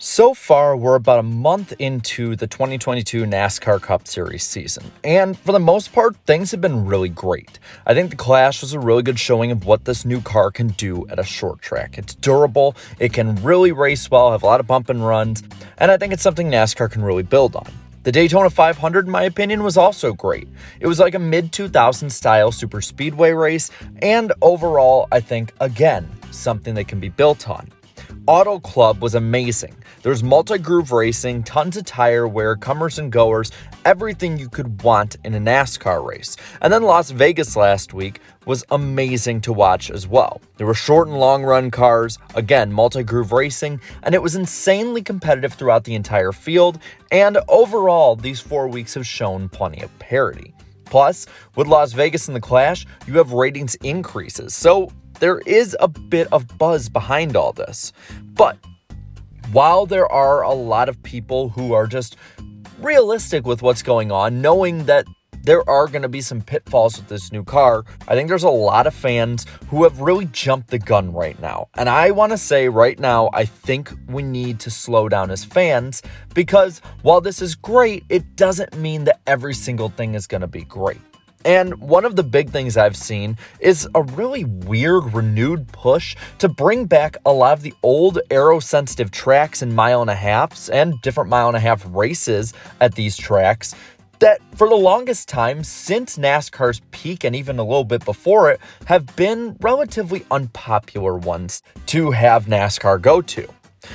So far, we're about a month into the 2022 NASCAR Cup Series season, and for the most part, things have been really great. I think the Clash was a really good showing of what this new car can do at a short track. It's durable, it can really race well, have a lot of bump and runs, and I think it's something NASCAR can really build on. The Daytona 500, in my opinion, was also great. It was like a mid-2000s style super speedway race, and overall, I think, again, something that can be built on. Auto Club was amazing. There's multi-groove racing, tons of tire wear, comers and goers, everything you could want in a NASCAR race. And then Las Vegas last week was amazing to watch as well. There were short and long run cars, again, multi-groove racing, and it was insanely competitive throughout the entire field. And overall, these 4 weeks have shown plenty of parity. Plus, with Las Vegas and the Clash, you have ratings increases. So there is a bit of buzz behind all this. But while there are a lot of people who are just realistic with what's going on, knowing that there are going to be some pitfalls with this new car, I think there's a lot of fans who have really jumped the gun right now. And I want to say right now, I think we need to slow down as fans, because while this is great, it doesn't mean that every single thing is going to be great. And one of the big things I've seen is a really weird renewed push to bring back a lot of the old aero-sensitive tracks and mile-and-a-halves and different mile-and-a-half races at these tracks that for the longest time since NASCAR's peak and even a little bit before it have been relatively unpopular ones to have NASCAR go to.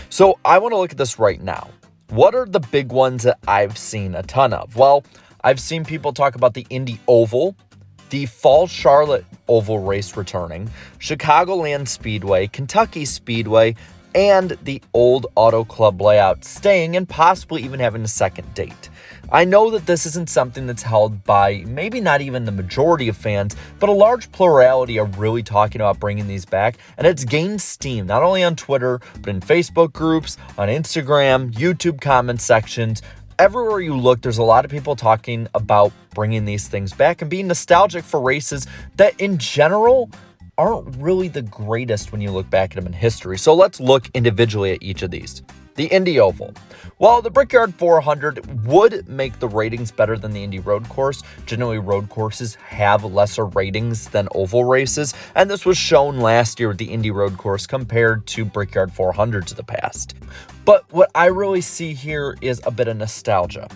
So I want to look at this right now. What are the big ones that I've seen a ton of? Well, I've seen people talk about the Indy Oval, the Fall Charlotte Oval race returning, Chicagoland Speedway, Kentucky Speedway, and the old Auto Club layout staying and possibly even having a second date. I know that this isn't something that's held by maybe not even the majority of fans, but a large plurality are really talking about bringing these back, and it's gained steam not only on Twitter, but in Facebook groups, on Instagram, YouTube comment sections. Everywhere you look, there's a lot of people talking about bringing these things back and being nostalgic for races that in general aren't really the greatest when you look back at them in history. So let's look individually at each of these. The Indy Oval. While the Brickyard 400 would make the ratings better than the Indy Road Course, generally road courses have lesser ratings than oval races, and this was shown last year with the Indy Road Course compared to Brickyard 400s of the past. But what I really see here is a bit of nostalgia.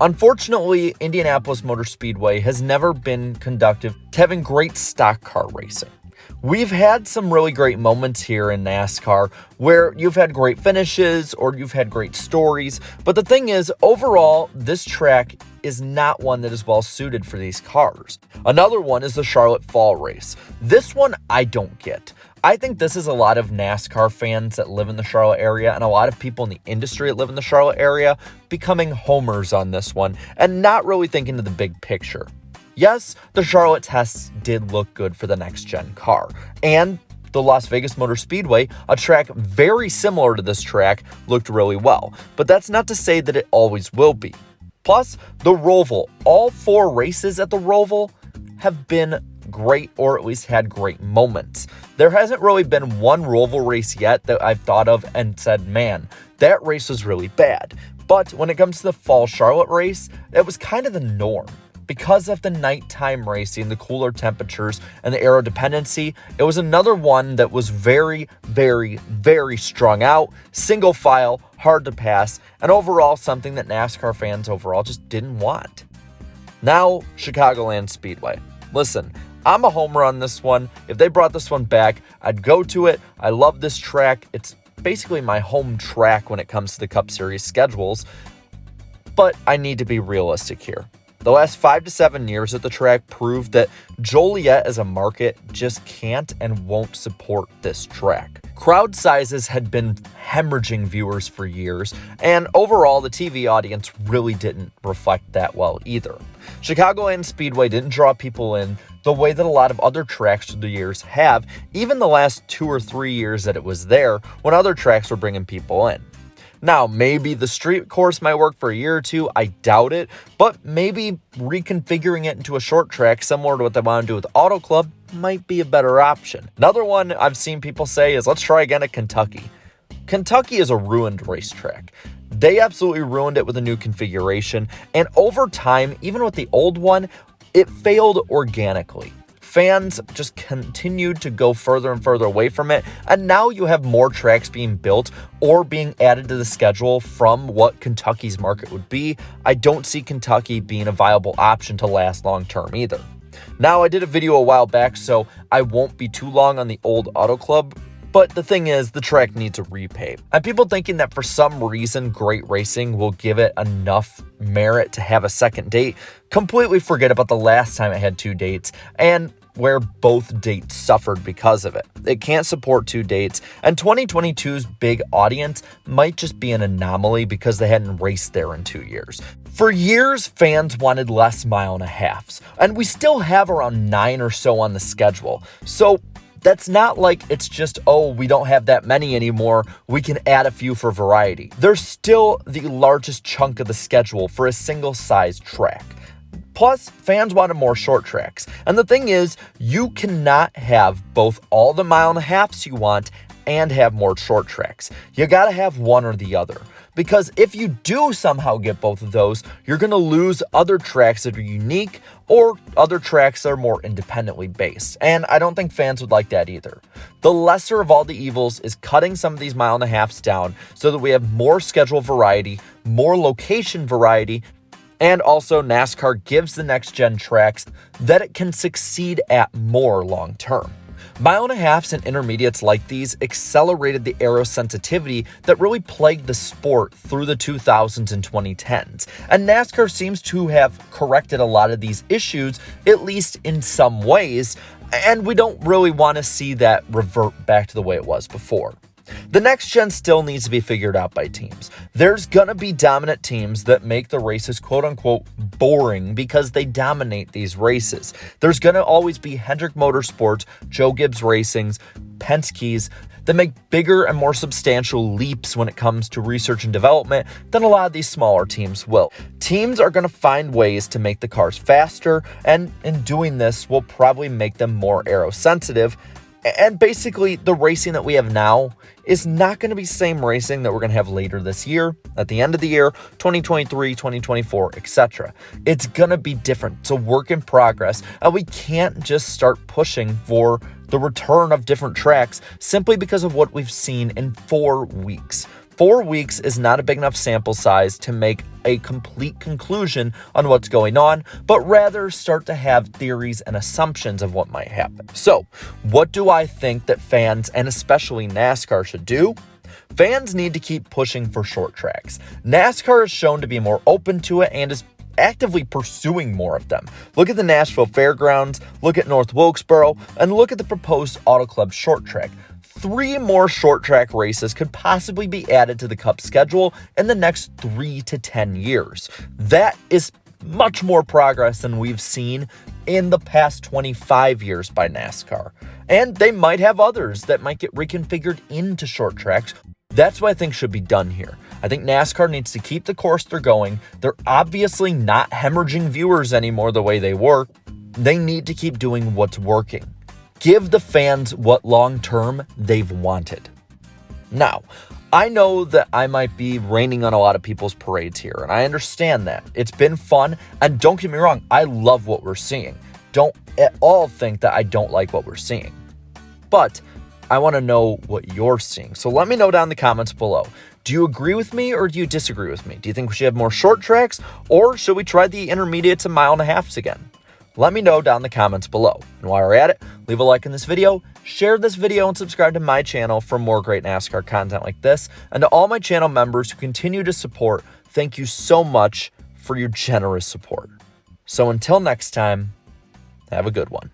Unfortunately, Indianapolis Motor Speedway has never been conducive to having great stock car racing. We've had some really great moments here in NASCAR where you've had great finishes or you've had great stories. But the thing is, overall, this track is not one that is well suited for these cars. Another one is the Charlotte Fall race. This one I don't get. I think this is a lot of NASCAR fans that live in the Charlotte area and a lot of people in the industry that live in the Charlotte area becoming homers on this one and not really thinking of the big picture. Yes, the Charlotte tests did look good for the next-gen car, and the Las Vegas Motor Speedway, a track very similar to this track, looked really well, but that's not to say that it always will be. Plus, the Roval, all 4 races at the Roval have been great, or at least had great moments. There hasn't really been one Roval race yet that I've thought of and said, man, that race was really bad. But when it comes to the Fall Charlotte race, it was kind of the norm. Because of the nighttime racing, the cooler temperatures, and the aero dependency, it was another one that was very, very, very strung out, single file, hard to pass, and overall something that NASCAR fans overall just didn't want. Now, Chicagoland Speedway. Listen, I'm a homer on this one. If they brought this one back, I'd go to it. I love this track. It's basically my home track when it comes to the Cup Series schedules, but I need to be realistic here. The last 5 to 7 years at the track proved that Joliet as a market just can't and won't support this track. Crowd sizes had been hemorrhaging viewers for years, and overall the TV audience really didn't reflect that well either. Chicagoland Speedway didn't draw people in the way that a lot of other tracks through the years have, even the last 2 or 3 years that it was there when other tracks were bringing people in. Now, maybe the street course might work for a year or two. I doubt it. But maybe reconfiguring it into a short track similar to what they want to do with Auto Club might be a better option. Another one I've seen people say is let's try again at Kentucky. Kentucky is a ruined racetrack. They absolutely ruined it with a new configuration, and over time, even with the old one, it failed organically. Fans just continued to go further and further away from it, and now you have more tracks being built or being added to the schedule from what Kentucky's market would be. I don't see Kentucky being a viable option to last long term either. Now, I did a video a while back, so I won't be too long on the old Auto Club, but the thing is, the track needs a repave. And people thinking that for some reason Great Racing will give it enough merit to have a second date completely forget about the last time it had 2 dates and where both dates suffered because of it. It can't support 2 dates, and 2022's big audience might just be an anomaly because they hadn't raced there in 2 years. For years, fans wanted less mile and a halves, and we still have around 9 or so on the schedule. So that's not like it's just, oh, we don't have that many anymore, we can add a few for variety. There's still the largest chunk of the schedule for a single-sized track. Plus, fans wanted more short tracks. And the thing is, you cannot have both all the mile and a halves you want and have more short tracks. You gotta have one or the other. Because if you do somehow get both of those, you're going to lose other tracks that are unique or other tracks that are more independently based. And I don't think fans would like that either. The lesser of all the evils is cutting some of these mile and a halves down so that we have more schedule variety, more location variety, and also NASCAR gives the next gen tracks that it can succeed at more long term. Mile and a halves and intermediates like these accelerated the aero sensitivity that really plagued the sport through the 2000s and 2010s. And NASCAR seems to have corrected a lot of these issues, at least in some ways, and we don't really want to see that revert back to the way it was before. The next gen still needs to be figured out by teams. There's gonna be dominant teams that make the races quote unquote boring because they dominate these races. There's gonna always be Hendrick Motorsports, Joe Gibbs Racings, Penske's that make bigger and more substantial leaps when it comes to research and development than a lot of these smaller teams will. Teams are gonna find ways to make the cars faster, and in doing this will probably make them more aero sensitive. And basically, the racing that we have now is not going to be the same racing that we're going to have later this year, at the end of the year, 2023, 2024, etc. It's going to be different. It's a work in progress, and we can't just start pushing for the return of different tracks simply because of what we've seen in 4 weeks. 4 weeks is not a big enough sample size to make a complete conclusion on what's going on, but rather start to have theories and assumptions of what might happen. So, what do I think that fans, and especially NASCAR, should do? Fans need to keep pushing for short tracks. NASCAR is shown to be more open to it and is actively pursuing more of them. Look at the Nashville Fairgrounds, look at North Wilkesboro, and look at the proposed Auto Club short track. 3 more short track races could possibly be added to the Cup schedule in the next 3 to 10 years. That is much more progress than we've seen in the past 25 years by NASCAR. And they might have others that might get reconfigured into short tracks. That's what I think should be done here. I think NASCAR needs to keep the course they're going. They're obviously not hemorrhaging viewers anymore the way they were. They need to keep doing what's working. Give the fans what long-term they've wanted. Now, I know that I might be raining on a lot of people's parades here, and I understand that. It's been fun, and don't get me wrong, I love what we're seeing. Don't at all think that I don't like what we're seeing. But I want to know what you're seeing. So let me know down in the comments below. Do you agree with me or do you disagree with me? Do you think we should have more short tracks, or should we try the intermediates and mile and a halves again? Let me know down in the comments below. And while we're at it, leave a like in this video, share this video, and subscribe to my channel for more great NASCAR content like this. And to all my channel members who continue to support, thank you so much for your generous support. So until next time, have a good one.